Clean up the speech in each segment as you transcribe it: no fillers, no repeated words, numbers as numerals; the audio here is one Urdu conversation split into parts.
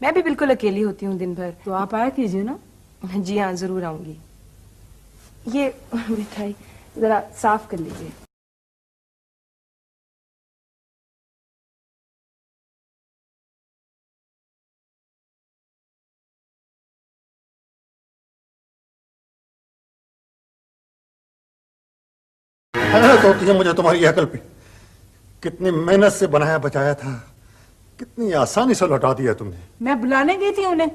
میں بھی بالکل اکیلی ہوتی ہوں دن بھر. تو آپ آیا کیجیے نا. جی ہاں ضرور آؤں گی. یہ مٹھائی ذرا صاف کر لیجیے. حیرت ہوتی ہے مجھے تمہاری عقل پہ. کتنی محنت سے بنایا بچایا تھا, کتنی آسانی سے لوٹا دیا تم نے. میں بلانے گئی تھی انہیں.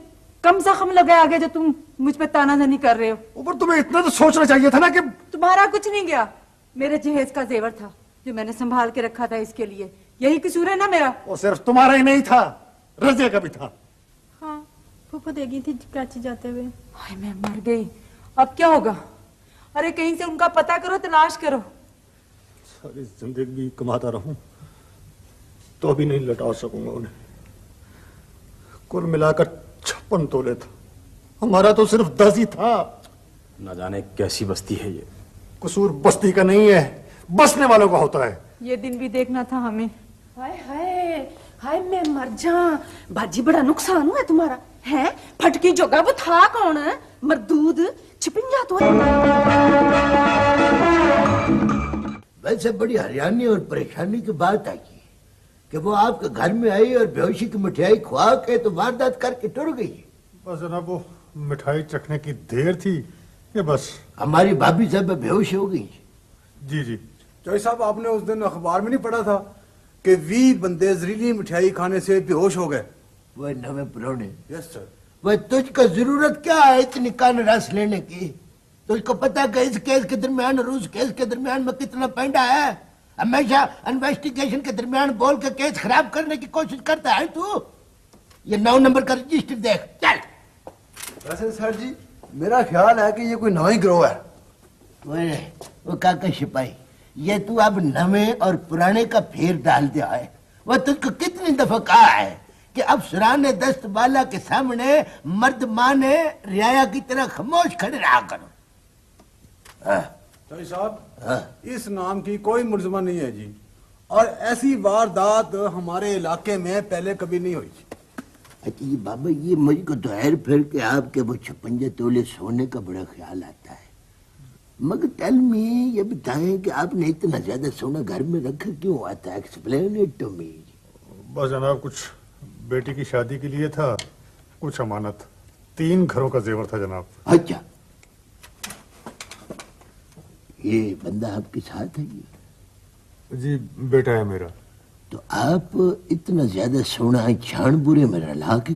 کم زخم لگا آگے جو تم مجھ پہ تانا زنی کر رہے ہو. اوپر تمہیں اتنا تو سوچنا چاہیے تھا نا کہ تمہارا کچھ نہیں گیا. میرے جہیز کا زیور تھا جو میں نے سنبھال کے رکھا تھا اس کے لیے. یہی قصور ہے نا میرا. وہ صرف تمہارا ہی نہیں تھا, رضیہ کا بھی تھا. ہاں پھوپھو دے گئی تھی کراچی جاتے ہوئے. ہائے میں مر گئی. اب کیا ہوگا؟ ارے کہیں سے ان کا پتہ کرو, تلاش کرو. ساری زندگی کماتا رہوں تو بھی نہیں لٹا سکوں گا انہیں. کل ملا کر 56 تولے تھا, ہمارا تو صرف 10 ہی تھا. نہ جانے کیسی بستی ہے یہ. قصور بستی کا نہیں ہے, بسنے والوں کا ہوتا ہے. یہ دن بھی دیکھنا تھا ہمیں. ہائے ہائے ہائے میں مر جاؤں. باجی بڑا نقصان ہوا ہے تمہارا. ہے پھٹکی جگہ وہ تھا کون ہے؟ مردود 56 تو. ویسے بڑی حیرانی اور پریشانی کی بات آئی کہ وہ آپ کے گھر میں آئی اور بیہوشی کی مٹھائی کھوا کے تو واردات کر کے ٹر گئی. بس جناب وہ مٹھائی چکھنے کی دیر تھی کہ بس. ہماری بھابھی صاحب بیہوش ہو گئی. جی جی. چوہی صاحب آپ نے اس دن اخبار میں نہیں پڑھا تھا کہ 20 بندے زہریلی مٹھائی کھانے سے بے ہوش ہو گئے؟ وہ نوے پرونے. یس سر. وہ تجھ کو ضرورت کیا ہے اتنی کان رس لینے کی؟ تجھ کو پتا کہ اس کیس کے درمیان اور اس کیس کے درمیان میں کتنا پینڈا ہے. ہمیشہ انویسٹیگیشن کے درمیان بول کے کیس خراب کرنے کی کوشش کرتا ہے تو. یہ 9 نمبر کا رجسٹر دیکھ چل. ویسے سر جی میرا خیال ہے کہ یہ کوئی نیا ہی گروہ ہے. وہ کاکا سپاہی, یہ تو اب نوے اور پرانے کا پھیر ڈال دیا ہے. وہ تجھ کو کتنی دفعہ کہا ہے کہ افسران دست بالا کے سامنے مرد مانے رعایا کی طرح خاموش کھڑے رہا کرو. چوہی صاحب اس نام کی کوئی ملزمہ نہیں ہے جی, اور ایسی واردات ہمارے علاقے میں پہلے کبھی نہیں ہوئی. اچھا یہ بابا, یہ مجھ کو تو ہیر پھر کے آپ کے وہ 56 تولے سونے کا بڑا خیال آتا ہے. مگر ٹیل می, یہ بتائیں کہ آپ نے اتنا زیادہ سونا گھر میں رکھا کیوں آتا ہے؟ Explain it to me. بس جناب کچھ بیٹی کی شادی کے لیے تھا, کچھ امانت, 3 گھروں کا زیور تھا جناب. اچھا یہ بندہ آپ کے ساتھ ہے؟ یہ جی بیٹا ہے میرا. تو آپ اتنا زیادہ سونا چھان بورے میں رلا کے